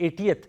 80th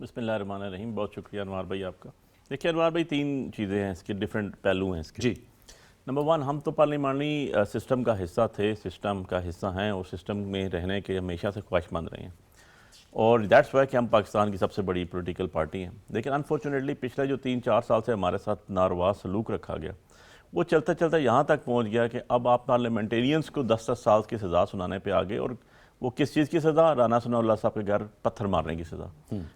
بسم اللہ الرحمن الرحیم. بہت شکریہ انوار بھائی آپ کا. دیکھیے انوار بھائی، 3 چیزیں ہیں اس کے، ڈیفرنٹ پہلو ہیں اس کے. جی. نمبر 1، ہم تو پارلیمانی سسٹم کا حصہ تھے، سسٹم کا حصہ ہیں، اور سسٹم میں رہنے کے ہمیشہ سے خواہش مند رہے ہیں، اور دیٹس وائی کہ ہم پاکستان کی سب سے بڑی پولیٹیکل پارٹی ہیں. لیکن انفارچونیٹلی پچھلے جو 3-4 سال سے ہمارے ساتھ ناروا سلوک رکھا گیا، وہ چلتا چلتا یہاں تک پہنچ گیا کہ اب آپ پارلیمنٹیرینز کو 10 سال کی سزا سنانے پہ آگے. اور وہ کس چیز کی سزا؟ رانا ثناء اللہ صاحب کے گھر پتھر مارنے کی سزا.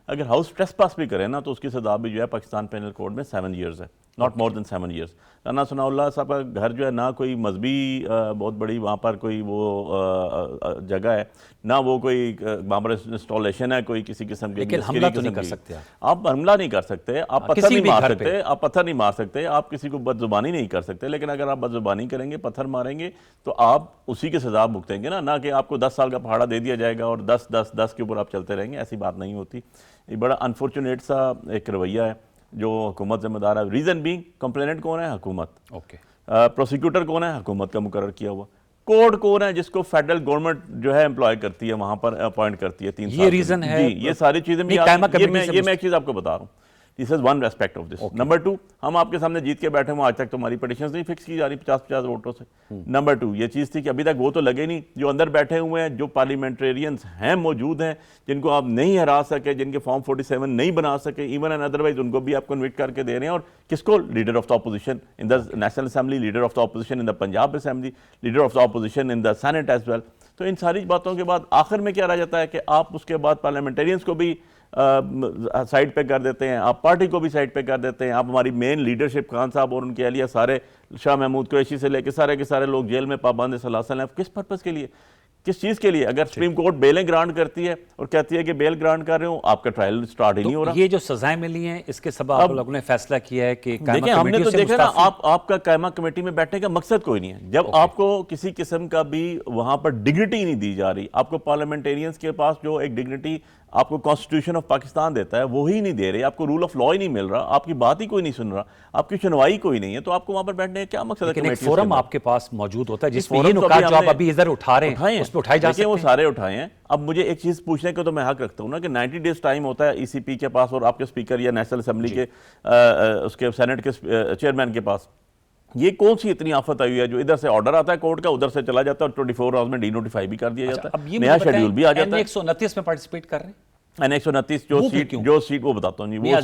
اگر ہاؤس ٹریس پاس بھی کرے نا تو اس کی سزا بھی جو ہے پاکستان پینل کوڈ میں 7 ایئرز ہے، not more than 7 years. Rana Sanaullah sahab کا گھر جو ہے نہ کوئی مذہبی بہت بڑی وہاں پر کوئی وہ جگہ ہے، نہ وہ کوئی وہاں پر انسٹالیشن ہے کوئی کسی قسم کی. لیکن حملہ تو نہیں کر سکتے آپ حملہ نہیں کر سکتے، آپ پتھر نہیں مار سکتے، آپ پتھر نہیں مار سکتے، آپ کسی کو بد زبانی نہیں کر سکتے. لیکن اگر آپ بد زبانی کریں گے، پتھر ماریں گے، تو آپ اسی کی سزا بھگتیں گے نا، نہ کہ آپ کو 10 سال کا پہاڑا دے دیا جائے گا اور 10 کے اوپر آپ چلتے رہیں گے. ایسی بات نہیں ہوتی. یہ بڑا انفارچونیٹ سا ایک رویہ ہے جو حکومت ذمہ دار ہے. ریزن بینگ، کمپلیننٹ کون ہے؟ حکومت. اوکے. پروسیکیوٹر کون ہے؟ حکومت کا مقرر کیا ہوا. کورٹ کون ہے؟ جس کو فیڈرل گورنمنٹ جو ہے امپلائی کرتی ہے، وہاں پر اپوائنٹ کرتی ہے 3 سال. یہ ریزن ہے. جی، یہ ساری چیزیں میں ایک چیز آپ کو بتا رہا ہوں. This is one aspect of this. Number 2، ہم آپ کے سامنے جیت کے بیٹھے ہوں، آج تک تو ہماری پٹیشنز نہیں فکس کی جا رہی 50 ووٹوں سے. نمبر 2 یہ چیز تھی کہ ابھی تک وہ تو لگے نہیں جو اندر بیٹھے ہوئے ہیں، جو پارلیمنٹرینز ہیں موجود ہیں، جن کو آپ نہیں ہرا سکے، جن کے فارم 47 نہیں بنا سکے ایون اینڈ ادروائز، ان کو بھی آپ کنوکٹ کر کے دے رہے ہیں. اور کس کو؟ Leader of the opposition in the national assembly, leader of the opposition in the Punjab assembly, leader of the opposition in the senate as well. تو ان ساری باتوں کے بعد آخر میں کیا رہ جاتا ہے کہ آپ اس کے بعد پارلیمنٹرینز کو بھی سائڈ پہ کر دیتے ہیں، آپ پارٹی کو بھی سائڈ پہ کر دیتے ہیں. آپ ہماری مین لیڈرشپ خان صاحب اور ان کے اہلیہ سارے، شاہ محمود قریشی سے لے کے سارے کے سارے لوگ جیل میں پابند سلاسل ہیں. کس پرپس کے لیے؟ کس چیز کے لیے؟ اگر سپریم کورٹ بیلیں گرانٹ کرتی ہے اور کہتی ہے کہ بیل گرانٹ کر رہے ہوں، آپ کا ٹرائل سٹارٹ ہی نہیں ہو رہا. یہ جو سزائیں ملی ہیں اس کے سبب آپ لوگوں نے فیصلہ کیا ہے کہ دیکھیں، ہم نے تو دیکھا نا، آپ کا قائمہ کمیٹی میں بیٹھنے کا مقصد کوئی نہیں ہے. جب آپ کو کسی قسم کا بھی وہاں پر ڈگنیٹی نہیں دی جا رہی، آپ کو پارلیمنٹیرینز کے پاس جو ایک ڈگنیٹی آپ کو کانسٹیٹیوشن آف پاکستان دیتا ہے وہی نہیں دے رہے، آپ کو رول آف لا ہی نہیں مل رہا، آپ کی بات ہی کوئی نہیں سن رہا، آپ کی سنوائی کوئی نہیں ہے، تو آپ کو وہاں پر بیٹھنے کا کیا مقصد ہے؟ لیکن ایک فورم آپ کے پاس موجود ہوتا ہے جس میں یہ نکات جو آپ ابھی ادھر اٹھا رہے ہیں اس پہ اٹھائے جا سکتے ہیں. وہ سارے اٹھائے ہیں. اب مجھے ایک چیز پوچھنے کا تو میں حق رکھتا ہوں نا کہ 90 ڈیز ٹائم ہوتا ہے ای سی پی کے پاس اور آپ کے اسپیکر یا نیشنل اسمبلی کے اس کے سینٹ کے چیئرمین کے پاس. یہ کون سی اتنی آفت آئی ہوئی ہے جو ادھر سے آرڈر آتا ہے کورٹ کا، ادھر سے چلا جاتا ہے اور 24 آورز میں ڈی نوٹیفائی بھی کر دیا جاتا ہے، نیا شیڈیول بھی آ جاتا ہے. N129 میں پارٹیسپیٹ کر رہے ہیں. N129 جو سیٹ وہ بتاتا ہوں جی، وہ میاں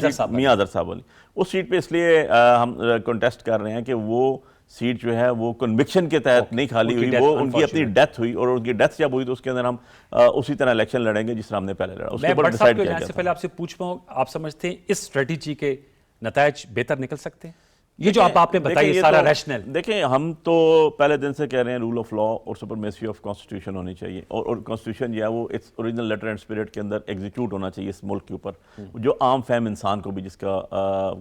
اظہر صاحب والی اس سیٹ پہ اس لیے ہم کنٹیسٹ کر رہے ہیں کہ وہ سیٹ جو ہے وہ کنوکشن کے تحت نہیں خالی ہوئی، وہ ان کی اپنی ڈیتھ ہوئی، اور ان کی ڈیتھ جب ہوئی تو اس کے اندر ہم اسی طرح الیکشن لڑیں گے جس طرح ہم نے پہلے لڑا. اس کے اوپر ڈیسائیڈ کیا گیا. سے پہلے آپ سے پوچھ پاؤں، آپ سمجھتے ہیں اس اسٹریٹجی کے نتائج بہتر نکل سکتے ہیں؟ یہ جو آپ نے بتایا سارا ریشنل. دیکھیں، ہم تو پہلے دن سے کہہ رہے ہیں رول آف لا اور سپرمیسی آف کانسٹیٹیوشن ہونی چاہیے، اور کانسٹیٹیوشن جو ہے وہ its original letter and spirit کے اندر ایگزیکیوٹ ہونا چاہیے اس ملک کے اوپر. جو عام فہم انسان کو بھی جس کا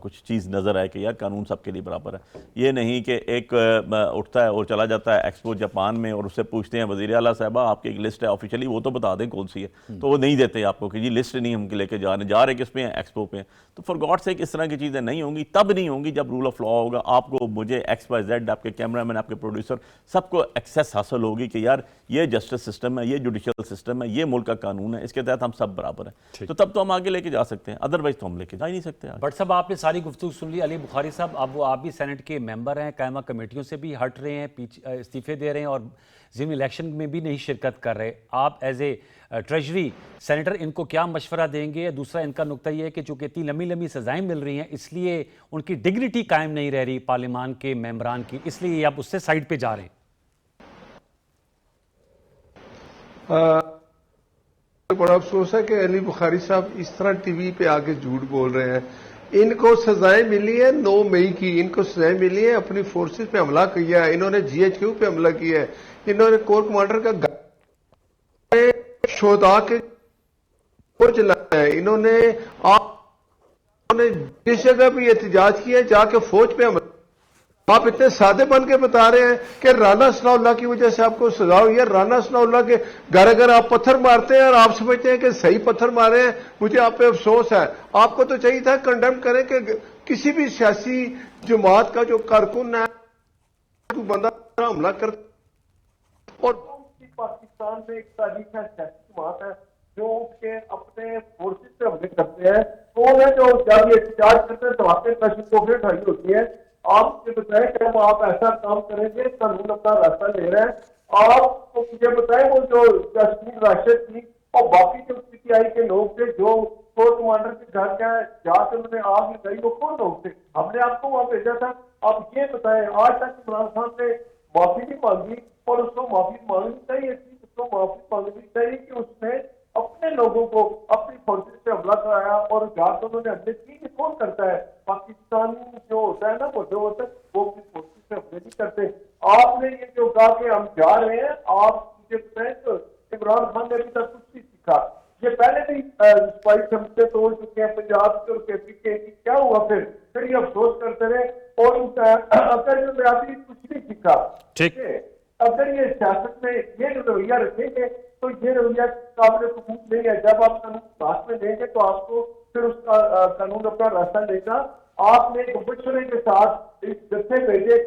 کچھ چیز نظر آئے کہ یار قانون سب کے لیے برابر ہے. یہ نہیں کہ ایک اٹھتا ہے اور چلا جاتا ہے ایکسپو جاپان میں اور اس سے پوچھتے ہیں وزیر اعلیٰ صاحبہ آپ کی ایک لسٹ ہے آفیشلی، وہ تو بتا دیں کون سی ہے، تو وہ نہیں دیتے آپ کو کہ جی لسٹ نہیں ہم لے کے جا رہے کس پہ ہیں، ایکسپو پہ ہیں. تو فار گاڈ سیک اس طرح کی چیزیں نہیں ہوں گی. تب نہیں ہوں گی جب رول آف لا ہوگا. آپ کو، مجھے، ایکس وائی زیڈ، آپ کے کیمرہ مین، آپ کے پروڈیوسر، سب کو ایکسیس حاصل ہوگی کہ یار یہ جسٹس سسٹم ہے، یہ جوڈیشل سسٹم ہے، یہ ملک کا قانون ہے، اس کے تحت ہم سب برابر ہیں. تو تب تو ہم آگے لے کے جا سکتے ہیں، ادروائز تو ہم لے کے جا ہی نہیں سکتے. بٹ صاحب آپ نے ساری گفتگو سن لی. علی بخاری صاحب، اب وہ آپ بھی سینٹ کے ممبر ہیں، قائمہ کمیٹیوں سے بھی ہٹ رہے ہیں، استعفے دے رہے ہیں اور ضمنی الیکشن میں بھی نہیں شرکت کر رہے. آپ ایز اے ٹریجری سینیٹر ان کو کیا مشورہ دیں گے؟ دوسرا ان کا نقطہ یہ ہے کہ چونکہ اتنی لمبی لمبی سزائیں مل رہی ہیں اس لیے ان کی ڈگنیٹی قائم نہیں رہ رہی پارلیمان کے ممبران کی، اس لیے آپ اس سے سائڈ پہ جا رہے ہیں. بڑا افسوس ہے کہ علی بخاری صاحب اس طرح ٹی وی پہ آگے جھوٹ بول رہے ہیں. ان کو سزائیں ملی ہیں 9 مئی کی، ان کو سزائیں ملی ہیں، اپنی فورسز پہ حملہ کیا ہے، انہوں نے جی ایچ کیو پہ حملہ کیا ہے، انہوں نے کور کمانڈر کا شہداء کے چلایا ہے، انہوں نے جس جگہ بھی احتجاج کیا ہے جا کے فوج پہ حملہ. آپ اتنے سادے بن کے بتا رہے ہیں کہ رانا ثناء اللہ کی وجہ سے آپ کو سزا ہوئی ہے. رانا ثناء اللہ کے گھر اگر آپ پتھر مارتے ہیں اور آپ سمجھتے ہیں کہ صحیح پتھر مارے ہیں، مجھے آپ پہ افسوس ہے. آپ کو تو چاہیے تھا کنڈیم کریں کہ کسی بھی سیاسی جماعت کا جو کارکن ہے بندہ حملہ کرتا، اور پاکستان میں ایک تاریخ ہے سیاسی جماعت ہے جو کہ اپنے فورسز پہ حملے کرتے ہوتے ہیں کون ہے جو جب یہ احتجاج کرتے ہیں تو آپ کے کشف کو پھر اٹھائی ہوتی ہے. آپ یہ بتائیں کہ ہم آپ ایسا کام کریں گے, قانون اپنا راستہ لے رہے ہیں. آپ مجھے بتائیں وہ جو جسٹین راشد تھی اور باقی جو پی ٹی آئی کے لوگ تھے جو کور کمانڈر کے گھر جا کے انہوں نے آگ لگائی, وہ کون لوگ تھے؟ ہم نے آپ کو وہاں بھیجا تھا. آپ یہ بتائیں آج تک عمران خان نے معافی نہیں مانگی, اور اس کو معافی مانگنی چاہیے تھی, اس کو معافی مانگنی چاہیے کہ اس نے اپنے لوگوں کو اپنی فورسز سے حملہ کرایا اور جا کے انہوں نے حملے کی. کہ کون کرتا ہے؟ پاکستانی جو ہوتا ہے نا, وہ جو ہوتا ہے وہ اپنی فورسز سے حملے نہیں کرتے. آپ نے یہ جو کہا کہ ہم جا رہے ہیں, آپ مجھے بتائیں تو عمران خان نے ابھی تک کچھ نہیں سیکھا. یہ پہلے بھی سپاہی سمجھتے توڑ چکے ہیں پنجاب کے اور کے پی کے. کیا ہوا پھر یہ افسوس کرتے رہے, اور اگر میں ابھی کچھ نہیں سیکھا. ٹھیک, اگر یہ سیاست میں یہ رویہ رکھیں گے تو یہ رویہ قابل قبول نہیں ہے. جب آپ قانون ساتھ میں لیں گے تو آپ کو پھر اس کا قانون اپنا راستہ لے گا. آپ نے ایک مشورے کے ساتھ ایک جتھے بھیجے,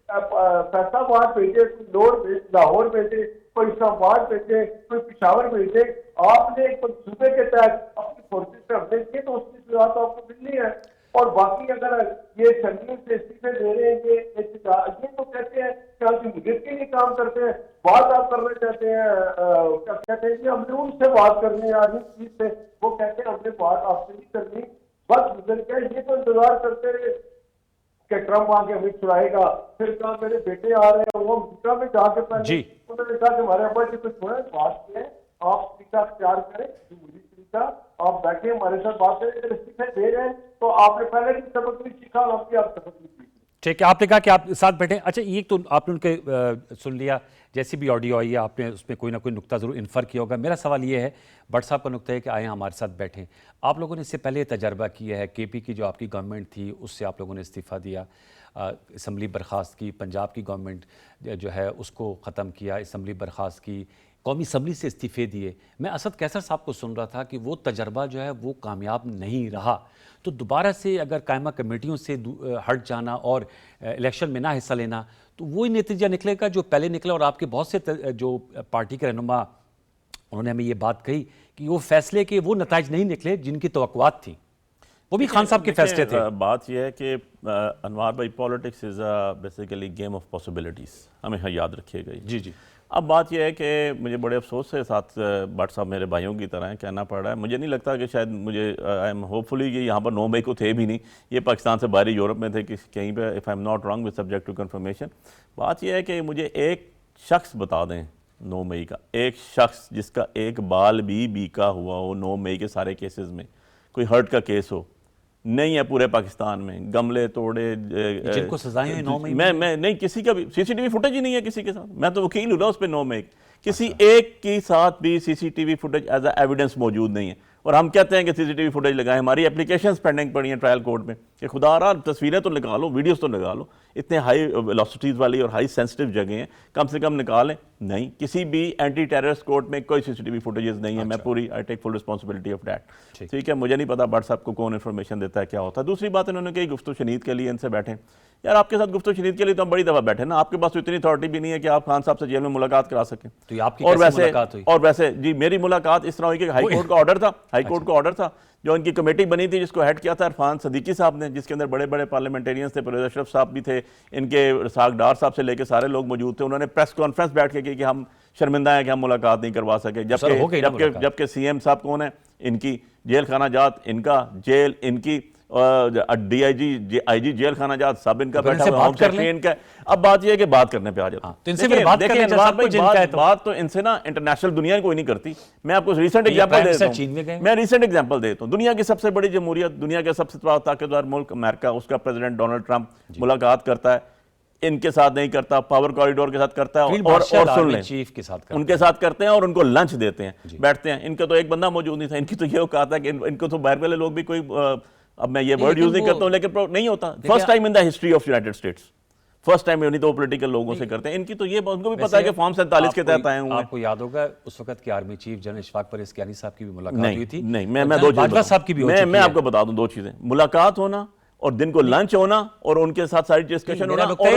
فیصلہ آباد بھیجے, لاہور بھیجے, کوئی اسلام آباد بھیجے, کوئی پشاور بھیجے. آپ نے ایک منصوبے کے تحت اپنی فورسز سے حملے کیے تو اس کی سزا تو آپ کو ملنی ہے. اور باقی اگر یہ شرمیوں سے استعفے دے رہے ہیں, یہ تو کہتے ہیں کہ ہم جمہوریت کے لیے کام کرتے ہیں. بات آپ کرنا چاہتے ہیں, کیا کہتے ہیں کہ ہم نے ان سے بات کرنی ہے آج اس چیز سے, وہ کہتے ہیں ہم نے بات آپ سے نہیں کرنی, بس گزر گیا. یہ تو انتظار کرتے رہے کہ ٹرمپ آ کے ہمیں چھڑائے گا. پھر کہا میرے بیٹے آ رہے ہیں, وہ امریکہ میں جا کے پہلے انہوں نے کہا کہ ہمارے ابا جی کو چھوڑیں, بات کریں, آپ طریقہ اختیار کریں, جمہوری طریقہ, آپ بیٹھے ہمارے ساتھ بات کریں. اگر استعفے دے رہے ہیں تو آپ نے پہلے بھی سبق نہیں سیکھا, آپ کی آپ سبق نہیں سیکھا. ٹھیک ہے, آپ نے کہا کہ آپ ساتھ بیٹھیں. اچھا, یہ تو آپ نے ان کے سن لیا, جیسی بھی آڈیو آئی ہے آپ نے اس میں کوئی نہ کوئی نقطہ ضرور انفر کیا ہوگا. میرا سوال یہ ہے, بٹ صاحب کا نقطہ ہے کہ آئیں ہمارے ساتھ بیٹھیں. آپ لوگوں نے اس سے پہلے تجربہ کیا ہے, کے پی کی جو آپ کی گورنمنٹ تھی اس سے آپ لوگوں نے استعفیٰ دیا, اسمبلی برخاست کی, پنجاب کی گورنمنٹ جو ہے اس کو ختم کیا, اسمبلی برخاست کی, قومی اسمبلی سے استعفے دیے. میں اسد کیسر صاحب کو سن رہا تھا کہ وہ تجربہ جو ہے وہ کامیاب نہیں رہا, تو دوبارہ سے اگر قائمہ کمیٹیوں سے ہٹ جانا اور الیکشن میں نہ حصہ لینا تو وہی نتیجہ نکلے گا جو پہلے نکلا. اور آپ کے بہت سے جو پارٹی کے رہنما انہوں نے ہمیں یہ بات کہی کہ وہ فیصلے کے وہ نتائج نہیں نکلے جن کی توقعات تھیں, وہ بھی خان صاحب کے فیصلے تھے. بات یہ ہے کہ انوار بھائی, politics is basically game of possibilities, ہمیشہ یاد رکھیے گا. جی جی. اب بات یہ ہے کہ مجھے بڑے افسوس سے ساتھ بٹ صاحب میرے بھائیوں کی طرح کہنا پڑ رہا ہے, مجھے نہیں لگتا کہ شاید مجھے آئی ایم ہوپ فلی کہ یہاں پر 9 مئی کو تھے بھی نہیں, یہ پاکستان سے باہر یورپ میں تھے کہیں پہ, if I am not wrong with subject to confirmation. بات یہ ہے کہ مجھے ایک شخص بتا دیں 9 مئی کا, ایک شخص جس کا ایک بال بھی بیکا ہوا ہو 9 مئی کے سارے کیسز میں, کوئی ہرٹ کا کیس ہو. نہیں ہے پورے پاکستان میں, گملے توڑے, جن کو سزائیں ہیں 9 مئی میں نہیں, کسی کا بھی C C T V footage ہی نہیں ہے کسی کے ساتھ. میں تو وکیل ہوں نا اس پہ 9 مئی, کسی ایک کے ساتھ بھی C C T V footage as a evidence موجود نہیں ہے. اور ہم کہتے ہیں کہ سی سی ٹی وی فوٹیج لگائیں, ہماری اپلیکیشنز پینڈنگ پڑی ہیں ٹرائل کورٹ میں کہ خدا را تصویریں تو نکالو, ویڈیوز تو نکالو, اتنے ہائی ویلوسٹیز والی اور ہائی سینسٹیو جگہیں ہیں, کم سے کم نکالیں. نہیں, کسی بھی اینٹی ٹیررسٹ کورٹ میں کوئی سی سی ٹی وی فوٹیجز نہیں ہے. میں پوری آئی ٹیک فل رسپانسبلٹی آف دیٹ. ٹھیک ہے, مجھے نہیں پتا بٹ صاحب کو کون انفارمیشن دیتا ہے کیا ہوتا ہے. دوسری بات انہوں نے کہی گفتگو شنید کے لیے ان سے بیٹھیں. یار آپ کے ساتھ گفتگو شنید کے لیے تو ہم بڑی دفعہ بیٹھے نا, آپ کے پاس تو اتنی اتھارٹی بھی نہیں ہے کہ آپ خان صاحب سے جیل میں ملاقات کرا سکیں. تو یہ آپ کی کیسے ملاقات ہوئی؟ اور ویسے جی میری ملاقات اس طرح ہوئی کہ ہائی کورٹ کا آرڈر تھا, ہائی کورٹ کا آرڈر تھا, جو ان کی کمیٹی بنی تھی جس کو ہیڈ کیا تھا عرفان صدیقی صاحب نے, جس کے اندر بڑے بڑے پارلیمنٹیرینز تھے, پرویز اشرف صاحب بھی تھے, ان کے رساق ڈار صاحب سے لے کے سارے لوگ موجود تھے. انہوں نے پریس کانفرنس بیٹھ کے کی کہ ہم شرمندہ ہیں کہ ہم ملاقات نہیں کروا سکے, جبکہ سی ایم صاحب کون ہیں, ان کی جیل خانہ جات, ان کا جیل, ان کی ڈی آئی جی جیل خانہ جات سب ان کا بیٹھا ہوا, ہوم سیکرٹری ان کا. اب بات یہ ہے کہ بات کرنے پہ آ جاتا ہوں. بات تو ان سے نا انٹرنیشنل دنیا کوئی نہیں کرتی. میں آپ کو ریسنٹ ایگزامپل دیتا ہوں. دنیا کی سب سے بڑی جمہوریت, دنیا کے سب سے طاقتور ملک امریکہ, اس کا پریزیڈنٹ ڈونلڈ ٹرمپ ملاقات کرتا ہے, ان کے ساتھ نہیں کرتا, پاور کوریڈور کے ساتھ کرتا ہے, اور سن لیں ان کے ساتھ کرتے ہیں اور ان کو لنچ دیتے ہیں, بیٹھتے ہیں. ان کا تو ایک بندہ موجود نہیں تھا, ان کی تو یہ اوقات ہے کہ ان کو تو باہر والے لوگ بھی کوئی, اب میں یہ ورڈ یوز نہیں کرتا ہوں لیکن نہیں ہوتا. First time in the history of United States, first time نہیں تو پولیٹیکل لوگوں سے کرتے ہیں. ان کی تو یہ ان کو بھی پتا ہے کہ فارم 47 کے تحت آئے ہوئے ہیں. آپ کو یاد ہوگا اس وقت کی army chief general Ashfaq Pervez Kayani صاحب کی بھی ملاقات ہوئی تھی. نہیں, میں آپ کو بتا دوں 2 چیزیں, ملاقات ہونا اور دن کو لنچ ہونا اور ان کے ساتھ ساری ڈسکشن ہونا, اور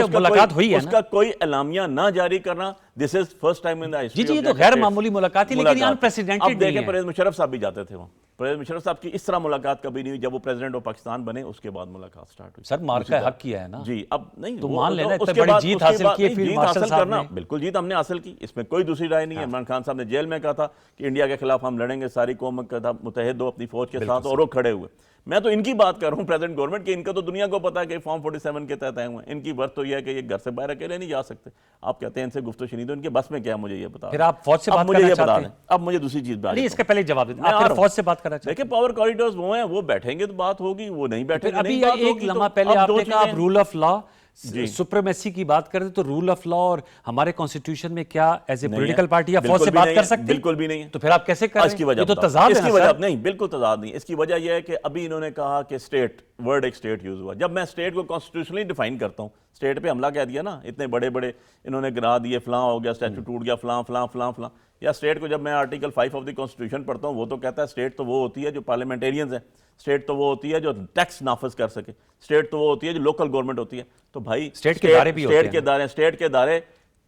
اس کا کوئی اعلامیہ نہ جاری کرنا, This is first time in the history G of یہ تو United غیر States. معمولی ملاقات تھی لیکن یہ اب unprecedented دیکھیں نہیں ہے. پرویز مشرف صاحب بھی جاتے تھے وہاں. پرویز مشرف صاحب کی اس طرح ملاقات کبھی نہیں ہوئی. جب وہ پریزیڈنٹ آف پاکستان بنے اس کے بعد ملاقات سٹارٹ ہوئی. سر مار کا حق کیا ہے نا. جی اب نہیں تو وہ مان لینا اس اتنے کے بڑی بعد جیت حاصل کی ہے فیلڈ جیت مارشل حاصل صاحب کرنا نے. بالکل جیت ہم نے حاصل کی, اس میں کوئی دوسری رائے نہیں ہے. عمران خان صاحب نے جیل میں کہا تھا کہ انڈیا کے خلاف ہم لڑیں گے, ساری قوم متحد ہو اپنی فوج کے ساتھ, اور وہ کھڑے ہوئے. میں تو ان کی بات کر رہا ہوں پریزیڈنٹ گورنمنٹ کی. ان کا تو دنیا کو پتا ہے کہ فارم 47 کے تحت آئے ہوئے ہیں. ان کی برت تو یہ ہے کہ یہ گھر سے باہر اکیلے نہیں جا سکتے. آپ کہتے ہیں ان سے گفتگو شنید, ان کے بس میں کیا, مجھے یہ بتا پھر آپ فوج سے بات مجھے کرنا یہ چاہتے بتا ہیں؟ دیں. اب مجھے دوسری چیز بتا نہیں اس کا پہلے جواب دیں. آپ پھر فوج سے بات کرنا چاہتے ہیں؟ دیکھیں پاور کوریڈورز وہ ہیں, وہ بیٹھیں گے تو بات ہوگی, وہ نہیں بیٹھیں گے ابھی نہیں بات ایک ہوگی. لمحہ پہلے آپ نے کہا آپ رول آف لا جی. سپریمیسی کی بات کرتے تو رول آف لا اور ہمارے کانسٹیٹیوشن میں کیا ایز اے نہیں پولیٹیکل ہے. پارٹی یا فوج بالکل سے بھی بات نہیں کر ہے. سکتے ہیں؟ بالکل بھی نہیں ہے. تو پھر آپ کیسے کریں؟ اس کی وجہ یہ تو بتاؤ. تضاد اس ہے کی نا وجہ سر. نہیں, بالکل تضاد نہیں. اس کی وجہ یہ ہے کہ ابھی انہوں نے کہا کہ اسٹیٹ ورڈ ایک اسٹیٹ یوز ہوا. جب میں اسٹیٹ کو کانسٹیٹیوشنلی ڈیفائن کرتا ہوں, اسٹیٹ پہ حملہ کہہ دیا نا, اتنے بڑے بڑے انہوں نے گرا دیے, فلاں ہو گیا, اسٹیچو ٹوٹ گیا, فلاں فلاں فلاں فلاں. یا اسٹیٹ کو جب میں آرٹیکل 5 آف دی کانسٹیٹیوشن پڑھتا ہوں, وہ تو کہتا ہے اسٹیٹ تو وہ ہوتی ہے جو پارلیمنٹیرینز ہیں, اسٹیٹ تو وہ ہوتی ہے جو ٹیکس نافذ کر سکے, اسٹیٹ تو وہ ہوتی ہے جو لوکل گورنمنٹ ہوتی ہے. تو بھائی اسٹیٹ کے دائرے بھی ہوتے ہیں. اسٹیٹ کے دائرے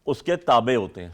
اس کے تابع ہوتے ہیں.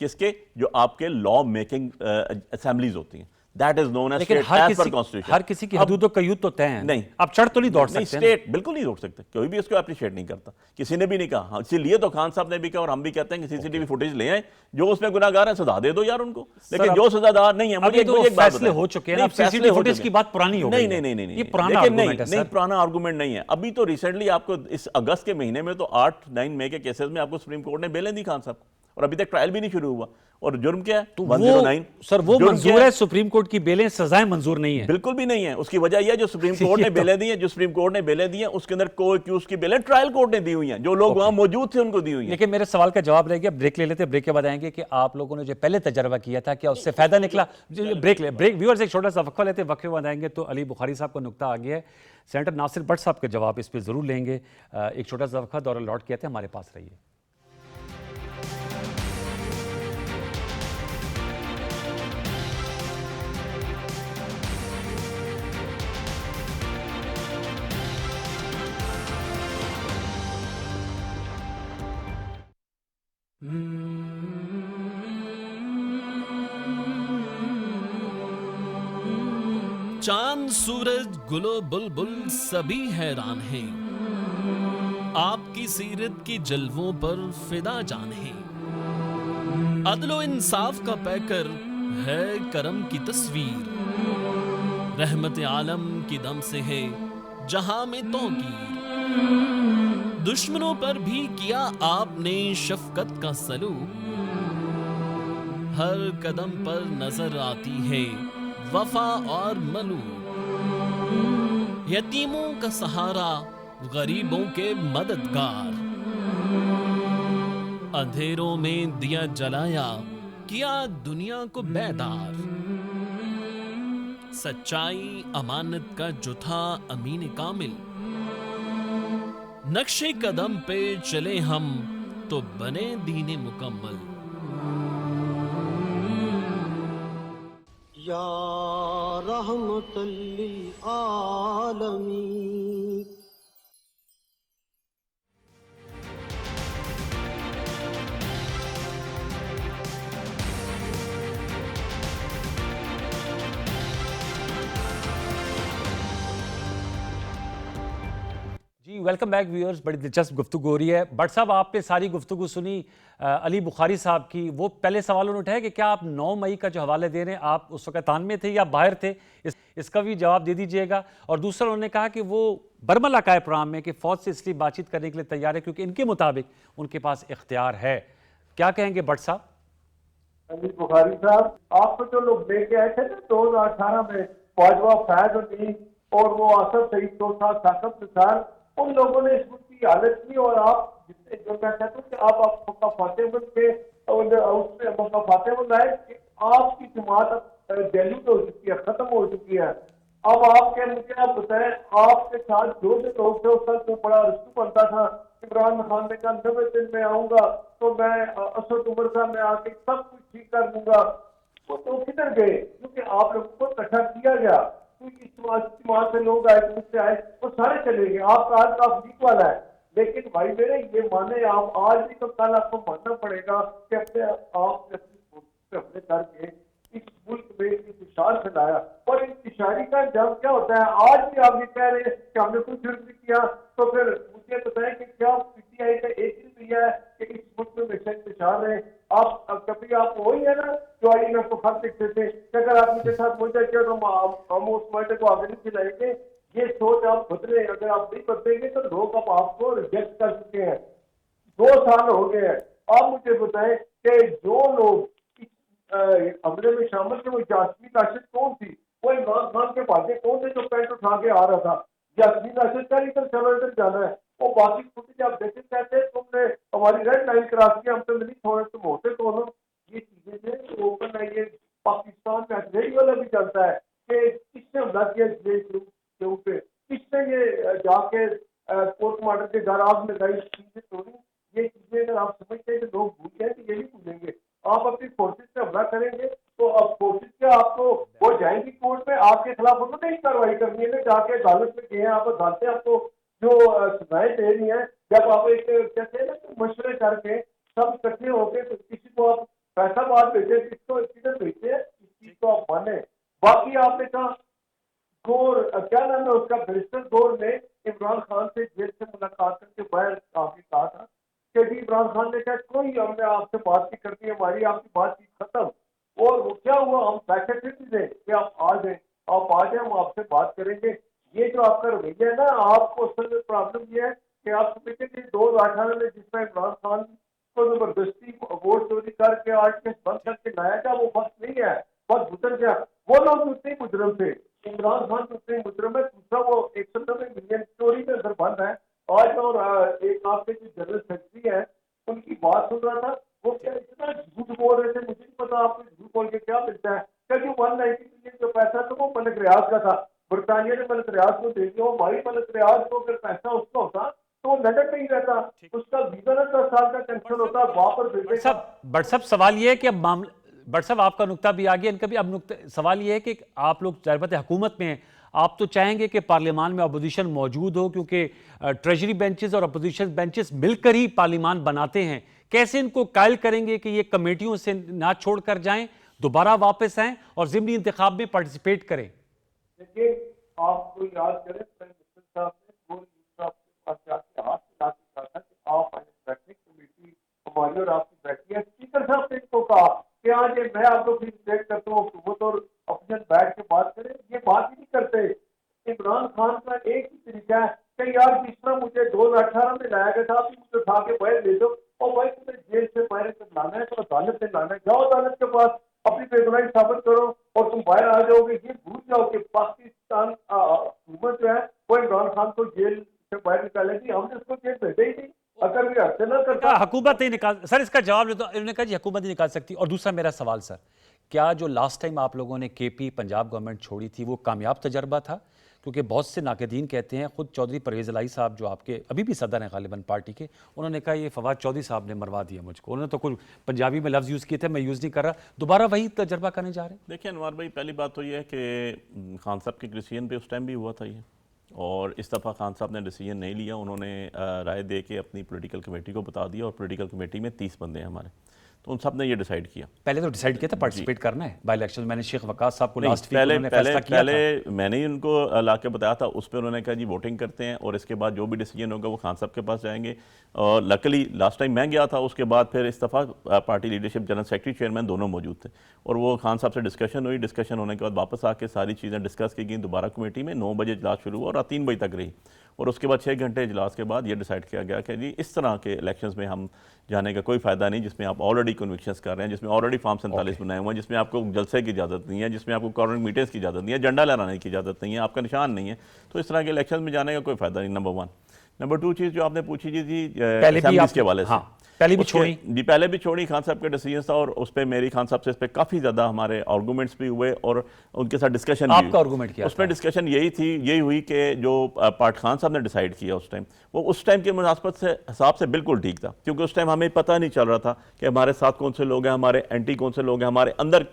کس کے؟ جو آپ کے لا میکنگ اسمبلیز ہوتی ہیں. That is known as لیکن state as per constitution. ہر کسی کی حدود و قیود تو طے ہیں. نہیں, آپ چڑھ تو نہیں دوڑ نہیں, سکتے. اسٹیٹ بالکل نہیں دوڑ سکتے. کوئی بھی اس کو اپریشیٹ نہیں کرتا, کسی نے بھی نہیں کہا. اسی لیے تو خان صاحب نے بھی کہا اور ہم بھی کہتے ہیں کہ سی سی ٹی وی فوٹیج لے آئیں, جو اس میں گناہ گار ہیں سزا دے دو یار ان کو. لیکن جو سزا دار نہیں ہے, مجھے ایک بات فیصلے ہو چکے ہیں, سی سی ٹی فوٹیج کی بات پرانی ہو گئی. نہیں, یہ پرانا آرگومنٹ ہے سر. نہیں, پرانا آرگومنٹ نہیں ہے. ابھی تو ریسنٹلی آپ کو اس اگست کے مہینے میں تو 8-9 مئی کے کیسز میں آپ کو سپریم کورٹ نے بیلیں دی خان صاحب کو, اور ابھی تک ٹرائل بھی نہیں شروع ہوا. اور جرم کیا ہے؟ 109. سر وہ منظور ہے سپریم کورٹ کی بیلیں, سزائیں منظور نہیں ہیں. بالکل بھی نہیں ہے. اس کی وجہ یہ ہے جو سپریم کورٹ نے بیلیں دی ہیں, جو سپریم کورٹ نے بیلیں دی ہیں اس کے اندر کو ایکیوز کی بیلیں ٹرائل کورٹ نے دی ہوئی ہیں, جو لوگ وہاں موجود تھے ان کو دی ہوئی ہیں. لیکن میرے سوال کا جواب رہ گیا. بریک لے لیتے, بریک کے بعد آئیں گے کہ آپ لوگوں نے جو پہلے تجربہ کیا تھا کیا اس سے فائدہ نکلا. بریک ویورز ایک چھوٹا سا وقفہ لیتے, وقفے بعد آئیں گے تو علی بخاری صاحب کا نکتہ آ گیا ہے, سینیٹر ناصر بٹ صاحب کے جواب اس پہ ضرور لیں گے. ایک چھوٹا سا وقفہ, دورہ لوٹ کے آتے ہیں, ہمارے پاس رہیے. چاند سورج گلو بلبل سبھی حیران ہیں, آپ کی سیرت کی جلووں پر فدا جان ہیں. عدل و انصاف کا پیکر ہے کرم کی تصویر, رحمت عالم کی دم سے ہے جہاں میں توقیر. دشمنوں پر بھی کیا آپ نے شفقت کا سلوک, ہر قدم پر نظر آتی ہے وفا اور ملوک. یتیموں کا سہارا, غریبوں کے مددگار, اندھیروں میں دیا جلایا کیا دنیا کو بیدار. سچائی امانت کا جو تھا امین کامل, نقش قدم پہ چلے ہم تو بنے دین مکمل. یا رحمت للعالمین. جی ویلکم بیک ویورز, بڑی دلچسپ گفتگو ہو رہی ہے. بٹ صاحب آپ نے ساری گفتگو سنی علی بخاری صاحب کی. وہ پہلے سوال انہوں نے اٹھایا کہ کیا آپ 9 مئی کا جو حوالے دے رہے ہیں آپ اس وقت تان میں تھے یا باہر تھے, اس کا بھی جواب دے دیجئے گا. اور دوسرا انہوں نے کہا کہ وہ برملا کا پروگرام میں کہ فوج سے اس لیے بات چیت کرنے کے لیے تیار ہے کیونکہ ان کے مطابق ان کے پاس اختیار ہے. کیا کہیں گے بٹ صاحب؟ علی بخاری صاحب, آپ کو جو لوگ لے کے آئے تھے نا 2018 میں, خواجہ فیض الدین اور وہ آصف سعید تو تھا, ثاقب نثار, ان لوگوں نے اس ملک کی حالت کی. اور آپ جتنے جو میں کہتا ہوں کہ آپ موقع فاتح مند کے اس میں موقع فاتح مند آئے کہ آپ کی جماعت ڈیلیٹ ہو چکی ہے, ختم ہو چکی ہے. اب آپ کے مجھے آپ بتائیں, آپ کے ساتھ جو بھی لوگ تھے اس کا تو بڑا رسو بنتا تھا. عمران خان نے کہا 90 دن میں آؤں گا تو میں اسد عمر صاحب میں آ کے سب کچھ ٹھیک کر دوں گا. وہ تو کدھر گئے کیونکہ آپ لوگوں کو اکٹھا کیا گیا. اجتماع سے لوگ آئے, مجھ سے آئے, وہ سارے چلے گئے. آپ کا حال کافی والا ہے لیکن بھائی میرے یہ مانے آپ آج بھی تو کل آپ کو ماننا پڑے گا کہ اپنے آپ نے اپنی کوشش پہ حملے کر کے اس ملک میں انتشار پھیلایا، اور انتشاری کا انجام کیا ہوتا ہے؟ آج بھی آپ یہ کہہ رہے ہیں کہ ہم نے کچھ جرم نہیں کیا، تو پھر مجھے بتائیں کہ کیا پی ٹی آئی کا ایک ہی رویہ ہے کہ اس ملک میں ہمیشہ انتشار رہے؟ آپ کبھی آپ وہی ہے نا جو آئی ایم ایف کو خط لکھتے تھے کہ اگر آپ کے ساتھ مل جائے تو ہم اس معاہدے کو آگے نہیں چلائیں گے. یہ سوچ آپ بدلیں، اگر آپ نہیں بدلیں گے تو لوگ اب آپ کو ریجیکٹ کر چکے ہیں. 2 سال ہو گئے ہیں. آپ مجھے بتائیں کہ جو لوگ حملے میں شامل تھے وہ یاسمین راشد کون تھی؟ وہ عمران خان کے بھاگے کون تھے جو پینٹ اٹھا کے آ رہا تھا؟ یاسمین راشد کا ادھر چلو ادھر جانا ہے. وہ باقی فوٹیج آپ دیکھیں کہتے ہیں تم نے ہماری ریڈ لائن کراس کی، ہم تو نہیں چھوڑے، تم ہوتے کون ہو؟ یہ چیزیں جو اوپن ہے، یہ پاکستان میں ریڈیو والا بھی چلتا ہے کہ کس نے حملہ کیا کے اوپر، کس نے یہ جا کے پوسٹ مارٹم کے گھر آگ لگائی، چیزیں توڑی. یہ چیزیں اگر آپ سمجھتے ہیں کہ لوگ بھول گئے تو یہ نہیں بھولیں گے. آپ اپنی فورسز سے حملہ کریں گے تو اب فورسز کیا آپ کو وہ جائیں گی کورٹ میں، آپ کے خلاف انہوں نے ہی کاروائی کرنی ہے. جا کے عدالت میں گئے ہیں، آپ عدالتیں آپ کو جو سزائیں دے رہی ہیں، جب آپ ایک کہتے ہیں نا مشورے کر کے سب اکٹھے ہو کے تو کسی کو آپ پیسہ بات بھیجے، کسی کو ادھر بھیجے، اس چیز کو آپ مانیں. باقی آپ نے کہا گور کیا نام ہے اس کا، بیرسٹر گور نے عمران خان سے جیل سے ملاقات کر کے باہر کافی کہا تھا کہ جی عمران خان نے کہا کوئی ہم نے آپ سے بات نہیں کرنی، ہماری آپ کی بات چیت ختم. اور وہ کیا ہوا، ہم بیٹھے تھے کہ آپ آ جائیں، ہم آپ سے بات کریں گے. یہ جو آپ کا رویہ ہے نا، آپ کو اصل میں پرابلم یہ ہے کہ آپ سمجھتے کہ 2018 میں جس میں عمران خان کو زبردستی ووٹ چوری کر کے آرٹیکل بند کر کے لایا گیا، وہ وقت نہیں ہے، وقت گزر گیا. وہ لوگ اتنے مجرم تھے، عمران خان اتنے مجرم ہے. دوسرا وہ 190 ملین چوری میں اندر بند ہے. آج اور ایک آپ کے جو جنرل سیکرٹری ہے ان کی بات سن رہا تھا، وہ کیا اتنا جھوٹ بول رہے تھے، مجھے نہیں پتا آپ کو جھوٹ بول کے کیا ملتا ہے. کہ جو 190 ملین جو پیسہ تھا وہ ملک ریاض کا تھا، برطانیہ نے ملک ریاض کو دے دیا. ہماری ملک ریاض کو اگر پیسہ اس کا ہوتا تو وہ لندن میں ہی رہتا، اس کا ویزا نہ 10 سال کا کینسل ہوتا، وہاں پر بھیجے گا. بٹ صاحب سوال یہ ہے کہ اب معاملہ، بٹ صاحب آپ کا نقطہ بھی آ گیا ان کا بھی. اب سوال یہ ہے کہ آپ لوگ ظاہر حکومت میں ہیں، آپ تو چاہیں گے کہ پارلیمان میں اپوزیشن موجود ہو، کیونکہ ٹریجری بینچز اور اپوزیشن بینچز مل کر ہی پارلیمان بناتے ہیں. کیسے ان کو قائل کریں گے کہ یہ کمیٹیوں سے نہ چھوڑ کر جائیں، دوبارہ واپس آئیں اور ضمنی انتخاب میں پارٹیسپیٹ کریں؟ دیکھیے آپ کو یاد کریں صاحب نے صاحب کے پاس جا کے ہاتھ ملا کے کہا تھا کہ آپ بیٹھنے کمیٹی ہماری اور آپ کی بیٹھی ہے. اسپیکر صاحب نے ان کو کہا کہ آج میں آپ کو فیڈ کرتا ہوں، حکومت اور اپوزیشن بیٹھ کے بات کریں. یہ بات ہی نہیں کرتے. عمران خان کا ایک ہی طریقہ ہے کہ یار جس طرح مجھے 2018 میں لایا گیا تھا، آپ مجھے اٹھا کے باہر لے دو، اور بھائی تمہیں جیل سے باہر جب لانا ہے تو عدالت سے لانا ہے، جاؤ عدالت کے پاس اپنی بے گناہی ثابت کرو اور تم باہر آ جاؤ گے. یہ بھول جاؤ کہ پاکستان حکومت جو ہے وہ عمران خان کو جیل سے باہر نکالے گی. ہم نے اس کو جیل بھیجا ہی نہیں. اگر یہ حد نہ کرتا حکومت نہیں نکال سر، اس کا جواب انہوں نے کہا جی حکومت نہیں نکال سکتی. اور دوسرا میرا سوال سر، کیا جو لاسٹ ٹائم آپ لوگوں نے کے پی پنجاب گورنمنٹ چھوڑی تھی وہ کامیاب تجربہ تھا؟ کیونکہ بہت سے ناقدین کہتے ہیں، خود چودھری پرویز الہی صاحب جو آپ کے ابھی بھی صدر ہیں غالباً پارٹی کے، انہوں نے کہا یہ فواد چودھری صاحب نے مروا دیا مجھ کو. انہوں نے تو کچھ پنجابی میں لفظ یوز کیے تھے، میں یوز نہیں کر رہا. دوبارہ وہی تجربہ کرنے جا رہے ہیں؟ دیکھیں انوار بھائی، پہلی بات تو یہ ہے کہ خان صاحب کے ڈیسیژن پہ اس ٹائم بھی ہوا تھا یہ، اور اس دفعہ خان صاحب نے ڈیسیژن نہیں لیا. انہوں نے رائے دے کے اپنی پولیٹیکل کمیٹی کو بتا دیا، اور پولیٹیکل کمیٹی میں 30 بندے ہیں ہمارے، تو ان سب نے یہ ڈیسائیڈ کیا. پہلے تو ڈیسائیڈ کیا تھا پارٹیسپیٹ کرنا ہے بائی الیکشن. میں نے شیخ وقاص صاحب کو لاسٹ ویک انہوں نے فیصلہ کیا تھا. پہلے میں نے ان کو لا کے بتایا تھا، اس پہ انہوں نے کہا جی ووٹنگ کرتے ہیں، اور اس کے بعد جو بھی ڈیسیجن ہوگا وہ خان صاحب کے پاس جائیں گے. اور لکلی لاسٹ ٹائم میں گیا تھا، اس کے بعد پھر اس دفعہ party leadership, general secretary, chairman دونوں موجود تھے، اور وہ خان صاحب سے ڈسکشن ہوئی. ڈسکشن ہونے کے بعد واپس آ کے ساری چیزیں ڈسکس کی گئیں دوبارہ کمیٹی میں. 9 بجے اجلاس شروع ہوا اور 3 بجے تک رہی، اور اس کے بعد 6 گھنٹے اجلاس کے بعد یہ ڈیسائیڈ کیا گیا کہ جی اس طرح کے الیکشنز میں ہم جانے کا کوئی فائدہ نہیں جس میں آپ آلریڈی کنوکشنز کر رہے ہیں، جس میں آلریڈی فارم 47 بنائے ہوئے ہیں، جس میں آپ کو جلسے کی اجازت نہیں ہے، جس میں آپ کو کارنر میٹنگز کی اجازت نہیں ہے، جھنڈا لہرانے کی اجازت نہیں ہے، آپ کا نشان نہیں ہے. تو اس طرح کے الیکشنز میں جانے کا کوئی فائدہ نہیں. نمبر 1. نمبر 2 چیز جو آپ نے پوچھی جی اسمبلیز کے حوالے سے، پہلے بھی چھوڑی جی پہلے بھی چھوڑی. خان صاحب کا ڈیسیجن تھا، اور اس پہ میری خان صاحب سے اس پہ کافی زیادہ ہمارے آرگومنٹس بھی ہوئے، اور ان کے ساتھ ڈسکشن بھی. آپ کا آرگومنٹ کیا اس میں ڈسکشن یہی ہوئی کہ جو پارٹ خان صاحب نے ڈیسائیڈ کیا اس ٹائم، وہ اس ٹائم کے مناسبت سے حساب سے بالکل ٹھیک تھا. کیونکہ اس ٹائم ہمیں پتہ نہیں چل رہا تھا کہ ہمارے ساتھ کون سے لوگ ہیں، ہمارے اینٹی کون سے لوگ ہیں، ہمارے اندر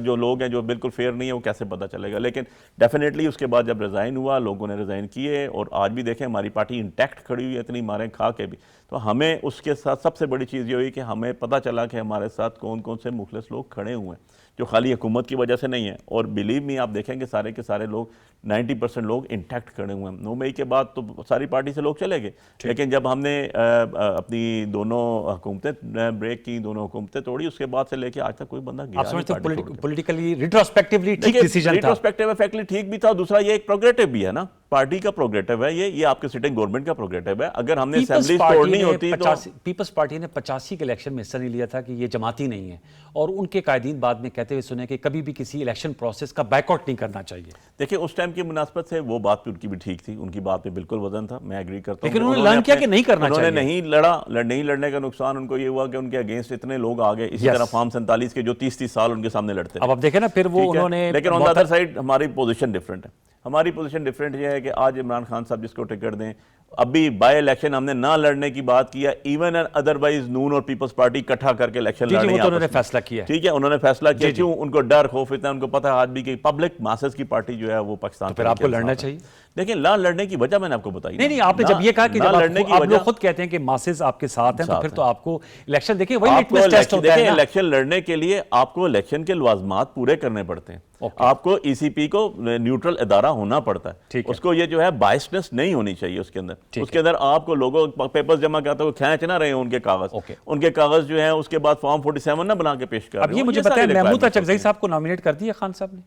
جو لوگ ہیں جو بالکل فیئر نہیں ہے، وہ کیسے پتہ چلے گا. لیکن ڈیفینیٹلی اس کے بعد جب ریزائن ہوا، لوگوں نے ریزائن کیے، اور آج بھی دیکھیں ہماری پارٹی انٹیکٹ انٹیکٹ کھڑی ہوئی ہے اتنی ماریں کھا کے بھی. تو ہمیں اس کے ساتھ سب سے بڑی چیز یہ ہوئی کہ ہمیں پتہ چلا کہ ہمارے ساتھ کون کون سے مخلص لوگ کھڑے ہوئے ہیں جو خالی حکومت کی وجہ سے نہیں ہے. اور بلیو می آپ دیکھیں کہ سارے کے سارے لوگ 90% لوگ انٹیکٹ کھڑے ہوئے ہیں. 9 مئی کے بعد تو ساری پارٹی سے لوگ چلے گئے, لیکن جب ہم نے اپنی دونوں حکومتیں بریک کی, دونوں حکومتیں توڑی, اس کے بعد سے لے کے آج تک کوئی بندہ گیا آپ سمجھتے ہیں پولیٹیکلی ریٹروسپیکٹیولی ٹھیک ڈیسیژن تھا؟ ریٹروسپیکٹیو افیکٹلی ٹھیک بھی تھا. دوسرا یہ ایک پروگریٹو بھی ہے نا, پارٹی کا پروگریٹو ہے, یہ آپ کے سٹنگ گورنمنٹ کا پروگریٹو ہے. اگر ہم نے اسمبلیز توڑنی ہوتی تو پیپلز پارٹی نے 85 کے الیکشن میں حصہ نہیں لیا تھا کہ یہ جماعتی نہیں ہے, اور ان کے قائدین بعد میں کہتے ہوئے سنے کہ کبھی بھی کسی الیکشن پروسیس کا بیک آؤٹ نہیں کرنا چاہیے. دیکھیں اس ٹائم کی مناسبت سے وہ بات بھی ان کی بھی ٹھیک تھی, ان کی بات پہ بالکل وزن تھا, میں ایگری کرتا ہوں. لیکن انہوں نے اعلان کیا کہ نہیں کرنا چاہیے. انہوں نے نہیں لڑا, نہیں لڑنے کا نقصان ان کو یہ ہوا کہ ان کے اگینسٹ اتنے لوگ آ گئے. اسی طرح فارم 47 کے جو 30 سال ان کے سامنے لڑتے ہیں. اب آپ دیکھیں نا پھر وہ انہوں نے, لیکن آن دا ادر سائڈ ہماری پوزیشن ڈفرینٹ ہے. ہماری پوزیشن ڈفرینٹ یہ ہے کہ آج عمران خان صاحب جس کو ٹکٹ دیں, ابھی بائی الیکشن ہم نے نہ لڑنے کی بات کیا, ایون ادروائز نون اور پیپلز پارٹی اکٹھا کر کے الیکشن لڑنے انہوں نے فیصلہ کیا. ٹھیک ہے, انہوں نے فیصلہ کیا. کیوں؟ ان کو ڈر خوف اتنا, ان کو پتہ ہے آج بھی کہ پبلک ماسز کی پارٹی جو ہے وہ پاکستان. پھر آپ کو لڑنا چاہیے. دیکھیں لڑنے کی وجہ میں نے آپ کو بتائی. نہیں آپ نے جب یہ کہا کہ آپ لوگ خود کہتے ہیں کہ ماسز آپ کے ساتھ ہیں, تو پھر تو آپ کو الیکشن دیکھیں وہی لٹمس ٹیسٹ ہوتا ہے نا. الیکشن لڑنے کے لیے آپ کو الیکشن کے لوازمات پورے کرنے پڑتے ہیں. آپ کو ای سی پی کو نیوٹرل ادارہ ہونا پڑتا ہے, اس کو یہ جو ہے بائسنس نہیں ہونی چاہیے اس کے اندر. اس کے اندر آپ کو لوگوں پیپرز جمع کرتے ہوئے کھینچ نہ رہے ہوں ان کے کاغذ, ان کے کاغذ جو ہیں اس کے بعد فارم 47 نہ بنا کے پیش کر رہے ہوں. اب یہ مجھے بتائیں, محمود اچکزئی صاحب کو نامینیٹ کر دیا خان صاحب نے؟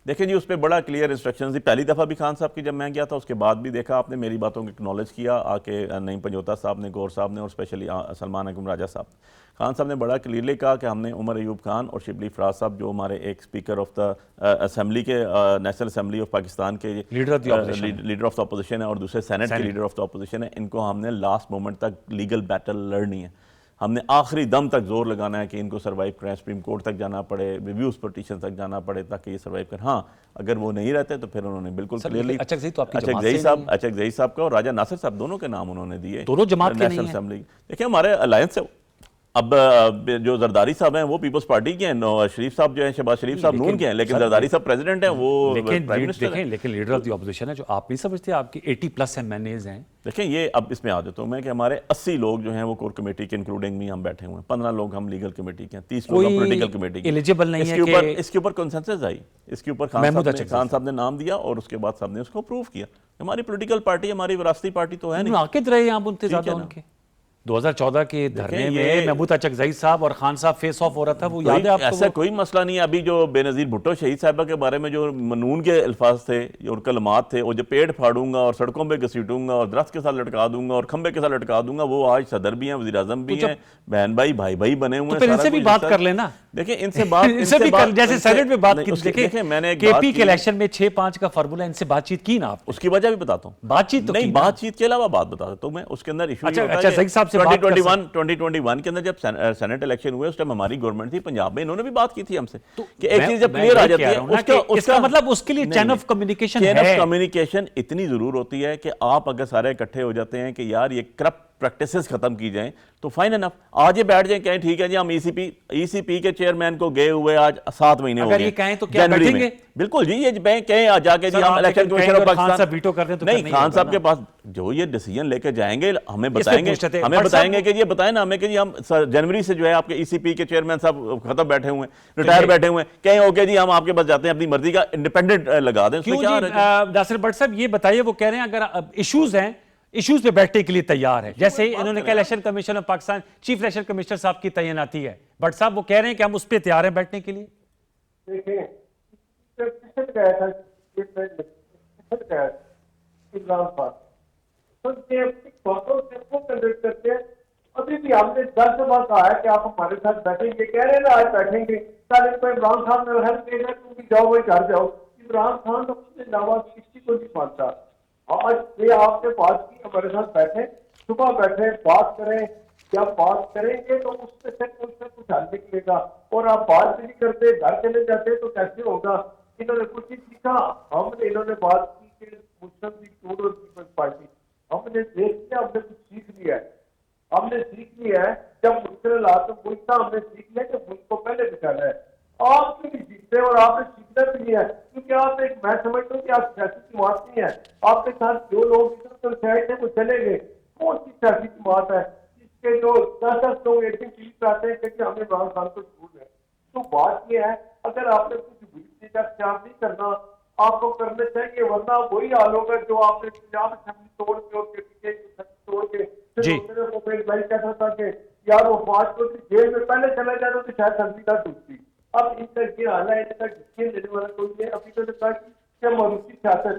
دیکھیں جی, اس پہ بڑا کلیئر انسٹرکشنز دی. پہلی دفعہ بھی خان صاحب کی جب میں گیا تھا, اس کے بعد بھی دیکھا آپ نے میری باتوں کو اکنالج کیا آ کے نعیم پنجوتا صاحب نے, گور صاحب نے, اور اسپیشلی سلمان اکرم راجہ صاحب. خان صاحب نے بڑا کلیئرلی کہا کہ ہم نے عمر ایوب خان اور شبلی فراز صاحب جو ہمارے ایک اسپیکر آف دا اسمبلی کے نیشنل اسمبلی آف پاکستان کے لیڈر آف دا اپوزیشن ہے, اور دوسرے سینٹ کے لیڈر آف دا اپوزیشن ہے, ان کو ہم نے لاسٹ مومنٹ تک لیگل بیٹل لڑنی ہے. ہم نے آخری دم تک زور لگانا ہے کہ ان کو سروائیو کریں, سپریم کورٹ تک جانا پڑے, ریویوز پٹیشن تک جانا پڑے تاکہ یہ سروائیو کریں. ہاں اگر وہ نہیں رہتے تو پھر انہوں نے بالکل کلیئرلی اچکزئی صاحب کا اور راجہ ناصر صاحب دونوں کے نام انہوں نے دیے, دونوں جماعت کے نہیں ہیں. دیکھیں ہمارے الائنس سے اب جو زرداری صاحب ہیں وہ پیپلز پارٹی کے ہیں, شریف صاحب جو ہیں, شہباز شریف صاحب نون کے ہیں, لیکن زرداری صاحب پریزیڈنٹ ہیں, وہ پرائم منسٹر ہیں. لیکن لیڈر آف دی اپوزیشن ہے, جو آپ نہیں سمجھتے آپ کی 80+ MNAs ہیں. دیکھیں یہ اب اس میں آ جاتا ہوں میں کہ ہمارے 80 لوگ جو ہیں وہ کور کمیٹی کے انکلوڈنگ بھی ہم بیٹھے ہوئے ہیں, 15 لوگ ہم لیگل کمیٹی کے ہیں, 30 لوگ ہم پولیٹیکل کمیٹی کے. ایلیجیبل نہیں ہے کہ اس کے اوپر کنسنسس آئی, اس کے اوپر خان صاحب نے نام دیا اور اس کے بعد صاحب نے اس کو اپروو کیا. ہماری پولیٹیکل پارٹی, ہماری وراثتی پارٹی تو ہے نہیں. عاقد رہے آپ ان سے زیادہ ان کے 2014 کے دھرنے میں محمود اچکزئی صاحب اور خان صاحب فیس آف ہو رہا تھا, وہ یاد ہے آپ کو؟ ایسا کوئی مسئلہ نہیں ہے. ابھی جو بے نظیر بھٹو شہید صاحبہ کے بارے میں جو منون کے الفاظ تھے اور کلمات تھے, وہ جو پیڑ پھاڑوں گا اور سڑکوں پہ گھسیٹوں گا اور درخت کے ساتھ لٹکا دوں گا اور کھمبے کے ساتھ لٹکا دوں گا, وہ آج صدر بھی ہیں, وزیر اعظم بھی ہیں, بہن بھائی بھائی بھائی بنے ہوئے ہیں. تو پھر ان سے بھی بات کر لینا. دیکھیں ان سے بات جیسے سینٹ میں بات کی, دیکھیں میں نے کے پی کے الیکشن میں 6-5 کا فارمولا, ان سے بات چیت کی نا آپ؟ اس کی وجہ بھی بتاتا ہوں. بات چیت نہیں, بات چیت کے علاوہ بات بتا دیتا ہوں میں. اس کے اندر ایشو یہ ہوتا ہے 2021 کے اندر جب سینٹ الیکشن ہوئے, اس ٹائم ہماری گورنمنٹ تھی پنجاب میں, انہوں نے بھی بات کی تھی ہم سے کہ ایک چیز جب کلیئر آ جاتی ہے, اس کا مطلب اس کے لیے چین آف کمیونیکیشن اتنی ضرور ہوتی ہے کہ آپ اگر سارے اکٹھے ہو جاتے ہیں کہ یار یہ کرپٹ پریکٹسز ختم کی جائیں تو فائن انف. آج یہ بیٹھ جائیں کہیں ٹھیک ہے جی ہم ای سی پی کے چیئرمین کو گئے ہوئے آج 7 مہینے ہو گئے. اگر یہ کہیں تو کیا بیٹھیں گے؟ بالکل جی, یہ کہیں جا کے جی ہم الیکشن کمیشن آف پاکستان, نہیں خان صاحب کے پاس جو یہ ڈیسیجن لے کے جائیں گے ہمیں بتائیں گے کہ یہ بتائیں نا ہمیں کہ جی ہم جنوری سے جو ہے آپ کے ای سی پی کے چیئرمین صاحب ختم بیٹھے ہوئے ہیں, ریٹائر بیٹھے ہوئے ہیں, کہیں اوکے جی ہم آپ کے پاس جاتے ہیں, اپنی مرضی کا انڈیپینڈنٹ لگا دیں. ناصر بٹ صاحب یہ بتائیے, وہ کہہ رہے ہیں اگر ایشوز ہیں, ایشوز پہ بیٹھنے کے لیے تیار ہے, جیسے انہوں نے کہا election commission of Pakistan chief election commissioner صاحب کی تعیناتی ہے, بٹ صاحب وہ کہہ رہے ہیں کہ ہم اس پہ تیار ہیں بیٹھنے کے لیے. دیکھیں ابھی بھی ہم نے 10 دفعہ کہا ہے کہ آپ ہمارے ساتھ بیٹھیں گے, کہہ رہے ہیں نا آج بیٹھیں گے. کل ان کو عمران خان نے ہیلپ کیا, تم بھی جاؤ وہی گھر جاؤ. عمران خان تو اس کے علاوہ کسی کو نہیں مانتا. آج یہ آپ نے بات کی, ہمارے ساتھ بیٹھے, صبح بیٹھے بات کریں. جب بات کریں گے تو اس سے کچھ حل نکلے گا, اور آپ بات بھی نہیں کرتے, گھر چلے جاتے تو کیسے ہوگا؟ انہوں نے کچھ نہیں سیکھا. انہوں نے بات کی کہ مسلم لیگ نون اور پیپلز پارٹی, ہم نے دیکھ لیا, ہم نے کچھ سیکھ لیا ہے. ہم نے سیکھ لیا ہے جب مشکل حالات میں ملک تھا, ہم نے سیکھ لیا کہ ملک کو پہلے بچانا ہے. آپ بھی سیکھتے اور آپ نے سیکھنا بھی نہیں ہے, کیونکہ آپ ایک میں سمجھتا ہوں کہ آپ سیاسی جماعت نہیں ہے. آپ کے ساتھ جو لوگ ادھر جو شہر تھے وہ چلے گئے. کون سی سیاسی جماعت ہے جس کے جو 10 لوگ ایک دن ٹویٹ آتے ہیں کہ ہم عمران خان کو چھوڑ رہے ہیں؟ تو بات یہ ہے اگر آپ نے کچھ بجلی کا اختیار نہیں کرنا آپ کو کرنا چاہیے, ورنہ وہی حال ہوگا جو آپ نے پنجاب اسمبلی توڑ کے اور توڑ کے پھر موبائل بھائی کہتا تھا کہ یار وہ فوج کو جیل میں پہلے چلا جاتا تو شاید سبزی نہ ٹوٹتی. اب ان کا یہ حال ہے, ان کا ڈسیزن لینے والا کوئی ہے. ابھی تو کہا کہ مروسی سیاست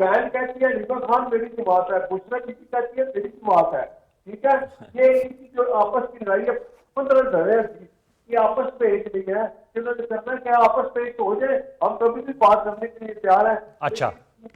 بہن کہتی ہے نگا خان میری جماعت ہے, بشرا بی بی کہتی ہے میری جماعت ہے. ٹھیک ہے, یہ ان کی جو آپس کی لڑائی ہے 15 دھڑے یہ آپس پہ ایک نہیں ہے, جنہوں نے کرنا ہے کہ آپس پہ ایک ہو جائے, ہم کبھی بھی بات کرنے کے لیے تیار ہیں. اچھا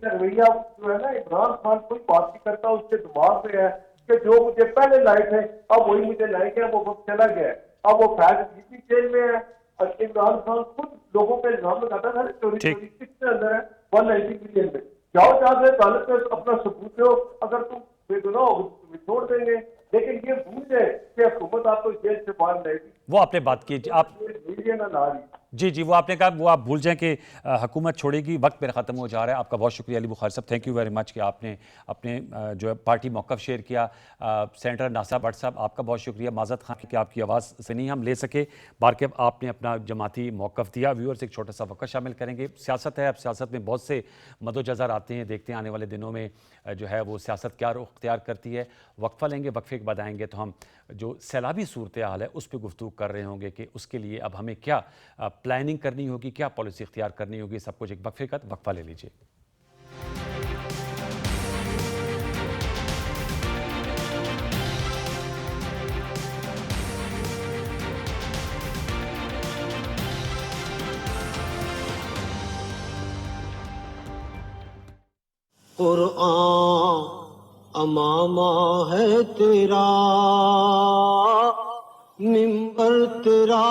رویہ جو ہے نا عمران خان کوئی بات نہیں کرتا, اس کے دماغ میں ہے کہ جو مجھے پہلے لائے تھے اب وہی مجھے لائے گا, وہ وقت چلا گیا ہے. اب وہ فیض بھی جیل میں ہے. عمران خان خود لوگوں پہ الزام لگاتا تھا چوری چوری کتنے اندر ہے 190 ملین میں. جاؤ جہاں سے عدالت میں اپنا ثبوت دو, اگر تم بے گناہ ہو تمہیں چھوڑ دیں گے. لیکن یہ بھول جائے کہ حکومت آپ کو جیل سے باہر لائے گی. وہ آپ نے بات کی, آپ میڈیا نہ لا رہی. جی وہ آپ نے کہا وہ آپ بھول جائیں کہ حکومت چھوڑے گی. وقت میرا ختم ہو جا رہا ہے. آپ کا بہت شکریہ علی بخاری صاحب, تھینک یو ویری مچ کہ آپ نے اپنے جو ہے پارٹی موقف شیئر کیا. سینیٹر ناصر بٹ صاحب آپ کا بہت شکریہ. معذرت خواہ کہ آپ کی آواز سے نہیں ہم لے سکے, بارکہ آپ نے اپنا جماعتی موقف دیا. ویورز ایک چھوٹا سا وقت شامل کریں گے. سیاست ہے, اب سیاست میں بہت سے مد و جزر آتے ہیں, دیکھتے ہیں آنے والے دنوں میں جو ہے وہ سیاست کیا رخ اختیار کرتی ہے. وقفہ لیں گے, وقفے کے بعد آئیں گے تو ہم جو سیلابی صورتحال ہے اس پہ گفتگو کر رہے ہوں گے کہ اس کے لیے اب ہمیں کیا پلاننگ کرنی ہوگی, کیا پالیسی اختیار کرنی ہوگی. سب کچھ ایک وقفے کا وقفہ لے لیجیے. قرآن امامہ ہے تیرا, منبر تیرا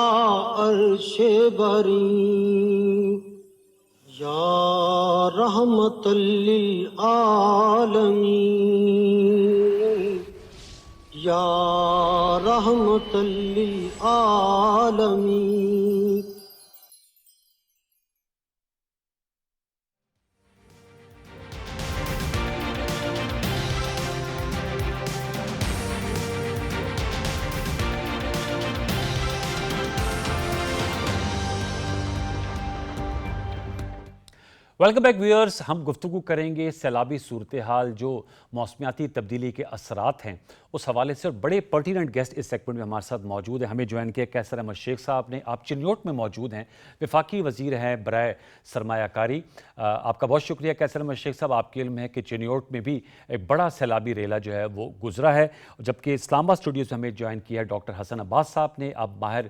عرش بری, یا رحمت للعالمین, یا رحمت للعالمین. Welcome back viewers. ہم گفتگو کریں گے سیلابی صورتحال جو موسمیاتی تبدیلی کے اثرات ہیں اس حوالے سے, اور بڑے پرٹیننٹ گیسٹ اس سیگمنٹ میں ہمارے ساتھ موجود ہیں. ہمیں جوائن کیا کیسر احمد شیخ صاحب نے, آپ چنیوٹ میں موجود ہیں, وفاقی وزیر ہیں برائے سرمایہ کاری. آپ کا بہت شکریہ کیسر احمد شیخ صاحب. آپ کے علم ہے کہ چنیوٹ میں بھی ایک بڑا سیلابی ریلا جو ہے وہ گزرا ہے, جبکہ اسلام آباد اسٹوڈیو سے ہمیں جوائن کیا ہے ڈاکٹر حسن عباس صاحب نے. آپ ماہر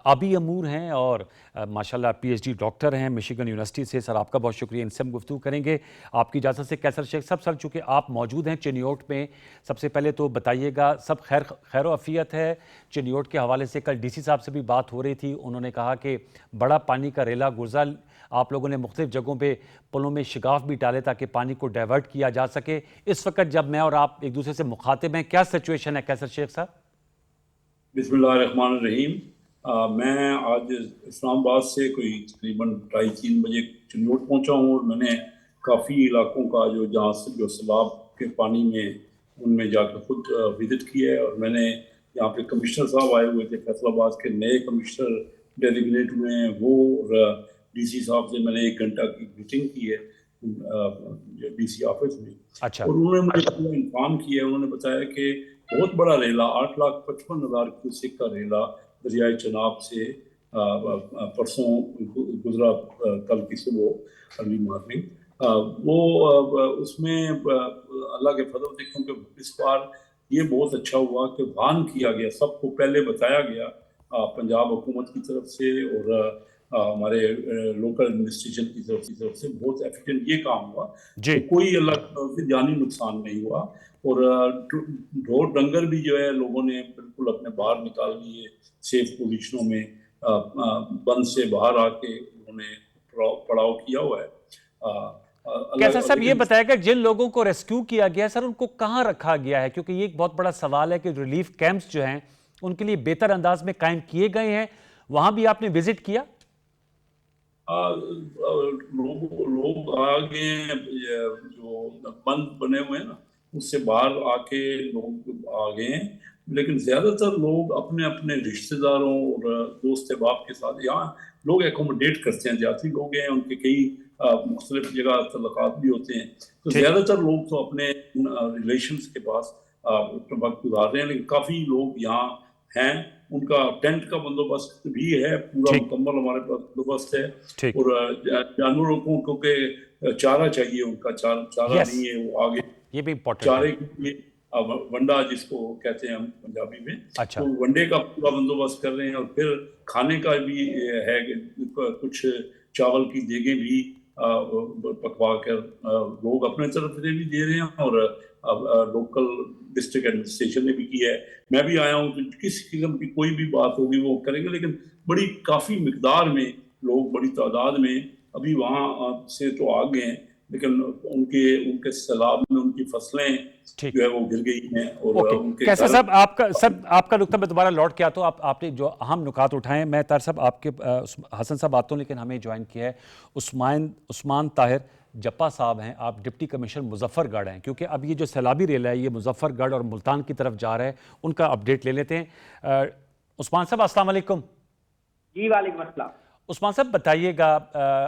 آبی امور ہیں اور ماشاءاللہ پی ایچ ڈی ڈاکٹر ہیں مشیگن یونیورسٹی سے. سر آپ کا بہت شکریہ. ان سے ہم گفتگو کریں گے آپ کی اجازت سے. کیسر شیخ صاحب, سر چونکہ آپ موجود ہیں چنیوٹ میں, سب سے پہلے تو بتائیے گا سب خیر و عافیت ہے چنیوٹ کے حوالے سے؟ کل ڈی سی صاحب سے بھی بات ہو رہی تھی, انہوں نے کہا کہ بڑا پانی کا ریلا گزرا, آپ لوگوں نے مختلف جگہوں پہ پلوں میں شگاف بھی ڈالے تاکہ پانی کو ڈائیورٹ کیا جا سکے. اس وقت جب میں اور آپ ایک دوسرے سے مخاطب ہیں, کیا سچویشن ہے کیسر شیخ صاحب؟ بسم اللہ الرحمن الرحیم. میں آج اسلام آباد سے کوئی تقریباً 2:30-3 بجے چنیوٹ پہنچا ہوں, اور میں نے کافی علاقوں کا جہاں سے جو سیلاب کے پانی میں ان میں جا کے خود وزٹ کیا ہے. اور میں نے یہاں پہ کمشنر صاحب آئے ہوئے تھے, فیصل آباد کے نئے کمشنر ڈیزگنیٹ ہوئے ہیں, وہ ڈی سی صاحب سے میں نے 1 گھنٹہ کی میٹنگ کی ہے ڈی سی آفس میں. اچھا, اور انہوں نے مجھے انفارم کیا ہے, انہوں نے بتایا کہ بہت بڑا ریلا 8,55,000 کیوسک کا ریلا دریائے چناب سے پرسوں گزرا, کل کی صبح ارلی مارننگ. وہ اس میں اللہ کے فضل سے, کیونکہ اس بار یہ بہت اچھا ہوا کہ وان کیا گیا, سب کو پہلے بتایا گیا پنجاب حکومت کی طرف سے اور ہمارے لوکل ایڈمنسٹریشن کی طرف سے بہت ایفیشینٹ یہ کام ہوا. جی کوئی اللہ کی طرف سے جانی نقصان نہیں ہوا, اور ڈھور ڈنگر بھی جو ہے لوگوں نے بالکل اپنے باہر نکال لیے سیف پوزیشنوں میں, بند سے باہر آ کے انہوں نے پڑاؤ کیا ہوا ہے. کیسر صاحب یہ بتایا کہ جن لوگوں کو ریسکیو کیا گیا سر ان کو کہاں رکھا گیا ہے؟ کیونکہ یہ ایک بہت بڑا سوال ہے کہ ریلیف کیمپس جو ہیں ان کے لیے بہتر انداز میں قائم کیے گئے ہیں, وہاں بھی آپ نے وزٹ کیا؟ لوگ آ گئے ہیں جو بند بنے ہوئے ہیں نا, اس سے باہر آ کے لوگ آ گئے ہیں، لیکن زیادہ تر لوگ اپنے اپنے رشتہ داروں اور دوست احباب کے ساتھ یہاں لوگ ایکوموڈیٹ کرتے ہیں، جاتی لوگ ہیں، ان کے کئی مختلف جگہ تعلقات بھی ہوتے ہیں، تو زیادہ تر لوگ تو اپنے ریلیشنز کے پاس وقت گزار رہے ہیں، لیکن کافی لوگ یہاں ہیں، ان کا ٹینٹ کا بندوبست بھی ہے، پورا مکمل ہمارے پاس بندوبست ہے، اور جانوروں کو کیونکہ چارہ چاہیے، ان کا چارہ نہیں ہے، وہ آگے یہ بھی چارے کے لیے ونڈا جس کو کہتے ہیں ہم پنجابی میں، تو ونڈے کا پورا بندوبست کر رہے ہیں، اور پھر کھانے کا بھی ہے کہ کچھ چاول کی دیگیں بھی پکوا کر لوگ اپنے طرف سے بھی دے رہے ہیں، اور لوکل ڈسٹرکٹ ایڈمنسٹریشن نے بھی کیا ہے، میں بھی آیا ہوں، کس قسم کی کوئی بھی بات ہوگی وہ کریں گے، لیکن بڑی کافی مقدار میں لوگ بڑی تعداد میں ابھی وہاں سے تو آ گئے ہیں، لیکن ان کے سیلاب میں ان کی فصلیں جو ہے وہ گر گئی ہیں، اور ان کے کیسا صاحب آپ کا نقطہ میں دوبارہ لوٹ کے آتا ہوں، آپ نے جو اہم نکات اٹھائے ہیں، میں طاہر صاحب آپ کے حسن صاحب آتا ہوں، لیکن ہمیں جوائن کیا ہے عثمان طاہر جپا صاحب ہیں، آپ ڈپٹی کمشنر مظفر گڑھ ہیں، کیونکہ اب یہ جو سیلابی ریلا ہے یہ مظفر گڑھ اور ملتان کی طرف جا رہا ہے، ان کا اپڈیٹ لے لیتے ہیں۔ عثمان صاحب السلام علیکم۔ جی وعلیکم السلام۔ عثمان صاحب بتائیے گا،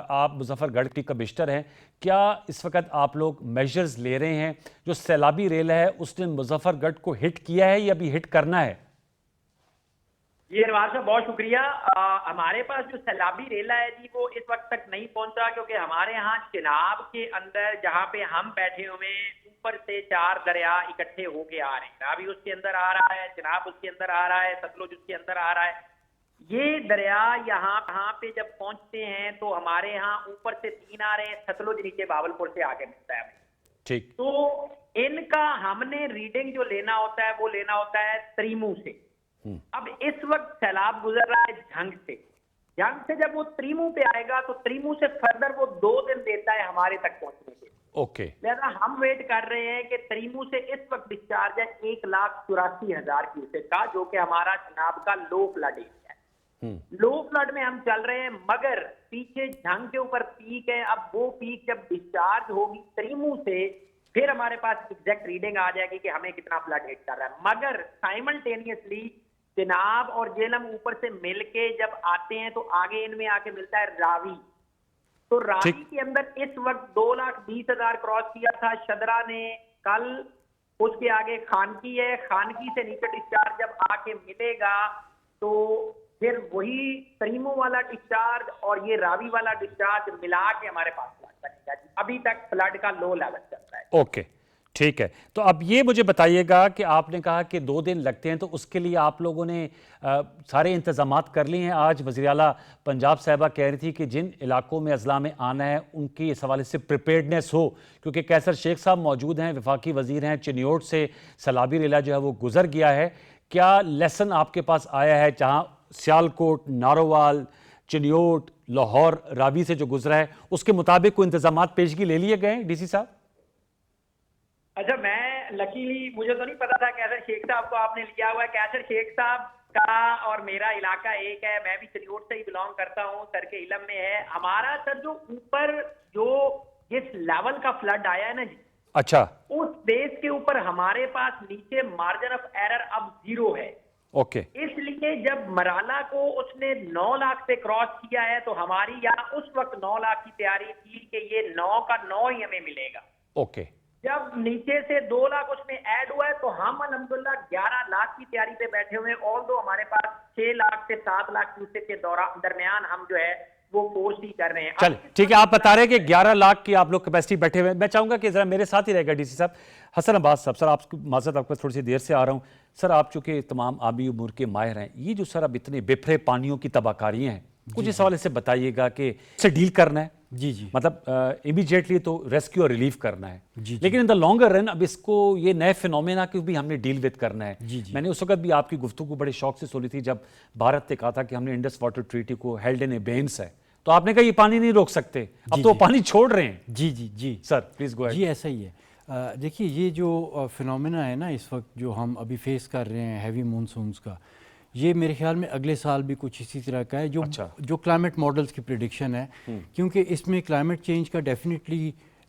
آپ مظفر گڑھ کی کمشنر ہیں، کیا اس وقت آپ لوگ میجرز لے رہے ہیں؟ جو سیلابی ریلا ہے اس نے مظفر گڑھ کو ہٹ کیا ہے یا ابھی ہٹ کرنا ہے؟ جی انوار صاحب بہت شکریہ۔ ہمارے پاس جو سیلابی ریلا ہے جی وہ اس وقت تک نہیں پہنچا، کیونکہ ہمارے ہاں چناب کے اندر جہاں پہ ہم بیٹھے ہوئے اوپر سے 4 دریا اکٹھے ہو کے آ رہے ہیں، راوی اس کے اندر آ رہا ہے، چناب اس کے اندر آ رہا ہے، ستلج اس کے اندر آ رہا ہے۔ یہ دریا یہاں پہ جب پہنچتے ہیں تو ہمارے ہاں اوپر سے 3 آ رہے ہیں، ستلج نیچے باولپور سے آگے ملتا ہے ہمیں۔ ٹھیک، تو ان کا ہم نے ریڈنگ جو لینا ہوتا ہے وہ لینا ہوتا ہے تریمو سے۔ اب اس وقت سیلاب گزر رہا ہے جھنگ سے جب وہ تریمو پہ آئے گا تو تریمو سے فردر وہ 2 دن دیتا ہے ہمارے تک پہنچنے کے۔ اوکے، لہذا ہم ویٹ کر رہے ہیں کہ تریمو سے اس وقت ڈسچارج ہے 1,84,000 کیوسیک کا، جو کہ ہمارا چناب کا لو فلڈ ایریا ہے۔ لو فلڈ میں ہم چل رہے ہیں، مگر پیچھے جھنگ کے اوپر پیک ہے، اب وہ پیک جب ڈسچارج ہوگی تریمو سے پھر ہمارے پاس ایگزیکٹ ریڈنگ آ جائے گی کہ ہمیں کتنا فلڈ ہٹ کر رہا ہے، مگر سائملٹینیسلی چناب اور جہلم اوپر سے مل کے جب آتے ہیں تو آگے ان میں آ کے ملتا ہے راوی، تو راوی کے اندر اس وقت 2,20,000 کراس کیا تھا، شدرا نے کل، اس کے آگے خانکی ہے، خانکی سے نیچے ڈسچارج جب آ کے ملے گا تو پھر وہی تریمو والا ڈسچارج اور یہ راوی والا ڈسچارج ملا کے ہمارے پاس فلڈ بنے گا۔ ابھی تک فلڈ کا لو لیول چل رہا ہے۔ اوکے ٹھیک ہے، تو اب یہ مجھے بتائیے گا کہ آپ نے کہا کہ 2 دن لگتے ہیں، تو اس کے لیے آپ لوگوں نے سارے انتظامات کر لیے ہیں؟ آج وزیر اعلیٰ پنجاب صاحبہ کہہ رہی تھی کہ جن علاقوں میں اضلاع میں آنا ہے ان کی اس حوالے سے پریپیئرڈنیس ہو، کیونکہ کیسر شیخ صاحب موجود ہیں، وفاقی وزیر ہیں، چنیوٹ سے سیلابی ریلا جو ہے وہ گزر گیا ہے، کیا لیسن آپ کے پاس آیا ہے جہاں سیالکوٹ، نارووال، چنیوٹ، لاہور، راوی سے جو گزرا ہے اس کے مطابق کوئی انتظامات پیشگی لے لیے گئے ہیں ڈی سی صاحب؟ اچھا، میں لکیلی مجھے تو نہیں پتا تھا کیسر شیخ صاحب کو آپ نے لیا ہوا ہے۔ کیسر شیخ صاحب کا اور میرا علاقہ ایک ہے، میں بھی چنیوٹ سے ہی بلانگ کرتا ہوں، سر کے علم میں ہے ہمارا سر جو اوپر جو جس لیول کا فلڈ آیا ہے نا جی، اچھا، اس بیس کے اوپر ہمارے پاس نیچے مارجن آف ایرر اب 0 ہے۔ اوکے، اس لیے جب مرالا کو اس نے 9 لاکھ سے کراس کیا ہے تو ہماری یہاں اس وقت 9 لاکھ کی تیاری تھی کہ یہ 9 کا 9 ہی ہمیں ملے گا۔ اوکے، جب نیچے سے 2 لاکھ اس میں ایڈ ہوا ہے تو ہم الحمدللہ 11 لاکھ کی تیاری پہ بیٹھے ہوئے ہیں، اور دو ہمارے پاس 6 لاکھ سے 7 لاکھ کیوسیک کے درمیان ہم جو ہے وہ کوشش ہی کر رہے ہیں۔ چل ٹھیک ہے، آپ بتا رہے ہیں کہ 11 لاکھ کی آپ لوگ کیپیسٹی بیٹھے ہوئے ہیں۔ میں چاہوں گا کہ ذرا میرے ساتھ ہی رہے گا ڈی سی صاحب حسن عباس صاحب۔ سر آپ کو معذرت، آپ کو تھوڑی سی دیر سے آ رہا ہوں سر، آپ چونکہ تمام آبی امور کے ماہر ہیں، یہ جو سر اب اتنے بپھرے پانیوں کی تباہ کاریاں ہیں، کچھ اس حوالے سے بتائیے گا کہ اسے ڈیل کرنا ہے، جی مطلب امیڈیٹلی تو ریسکیو اور ریلیف کرنا ہے، لیکن ان دا لانگر رن اب اس کو یہ نئے فینومینا کو بھی ہم نے ڈیل وتھ کرنا ہے۔ میں نے اس وقت بھی آپ کی گفتگو بڑے شوق سے سنی تھی جب بھارت نے کہا تھا کہ ہم نے انڈس واٹر ٹریٹی کو ہیلڈ ان ایبینس ہے، تو آپ نے کہا یہ پانی نہیں روک سکتے، اب تو وہ پانی چھوڑ رہے ہیں۔ جی سر پلیز گو اہیڈ۔ جی ایسا ہی ہے۔ دیکھیے یہ جو فینومینا ہے نا اس وقت جو ہم ابھی فیس کر رہے ہیں ہیوی مونسونز کا، یہ میرے خیال میں اگلے سال بھی کچھ اسی طرح کا ہے جو کلائمیٹ ماڈلز کی پریڈکشن ہے، کیونکہ اس میں کلائمیٹ چینج کا ڈیفینیٹلی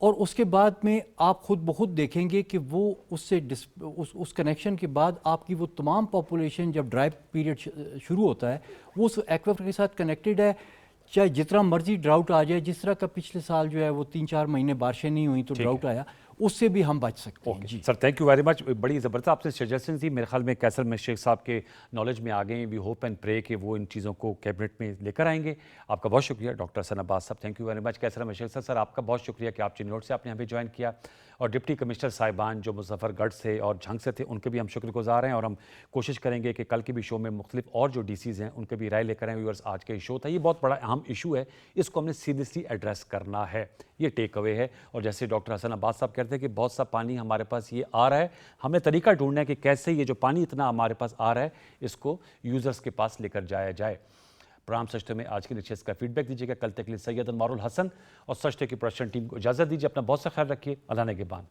اور اس کے بعد میں آپ خود بخود دیکھیں گے کہ وہ اس کنیکشن کے بعد آپ کی وہ تمام پاپولیشن جب ڈرائی پیریڈ شروع ہوتا ہے وہ اس ایکویفر کے ساتھ کنیکٹڈ ہے. چاہے جتنا مرضی ڈراؤٹ آ جائے, جس طرح کا پچھلے سال جو ہے وہ 3-4 مہینے بارشیں نہیں ہوئیں تو ڈراؤٹ آیا, اس سے بھی ہم بچ سکتے ہیں. جی sir thank you very much. بڑی زبردست آپ سے سجیشن تھی. میرے خیال میں کیسر میں شیخ صاحب کے نالج میں آ گئے ہیں. وی ہوپ اینڈ پرے کہ وہ ان چیزوں کو کیبنٹ میں لے کر آئیں گے. آپ کا بہت شکریہ ڈاکٹر حسن عباس صاحب, تھینک یو ویری مچ. کیسر میں شیخ سر آپ کا بہت شکریہ کہ آپ چنوٹ سے آپ نے ہمیں جوائن کیا, اور ڈپٹی کمشنر صاحبان جو مظفر گڑھ سے اور جھنگ سے تھے ان کے بھی ہم شکر گزار ہیں, اور ہم کوشش کریں گے کہ کل کے بھی شو میں مختلف اور جو ڈی سیز ہیں ان کے بھی رائے لے کر آئیں. ویورز آج کا یہ شو تھا, یہ بہت بڑا اہم ایشو ہے, اس کو ہم نے سیریسلی ایڈریس کرنا ہے, یہ ٹیک اوے ہے. اور جیسے ڈاکٹر حسن عباس صاحب کہتے ہیں کہ بہت سا پانی ہمارے پاس یہ آ رہا ہے, ہمیں طریقہ ڈھونڈنا ہے کہ کیسے یہ جو پانی اتنا ہمارے پاس آ رہا ہے اس کو یوزرز کے پاس لے کر جایا جائے. پروگرام سچ میں آج کے لیکچرز کا فیڈ بیک دیجیے گا. کل تک کے لیے سید انوار الحسن اور سچ کی پروڈکشن ٹیم کو اجازت دیجیے. اپنا بہت سا خیال رکھیے. اللہ نگہبان.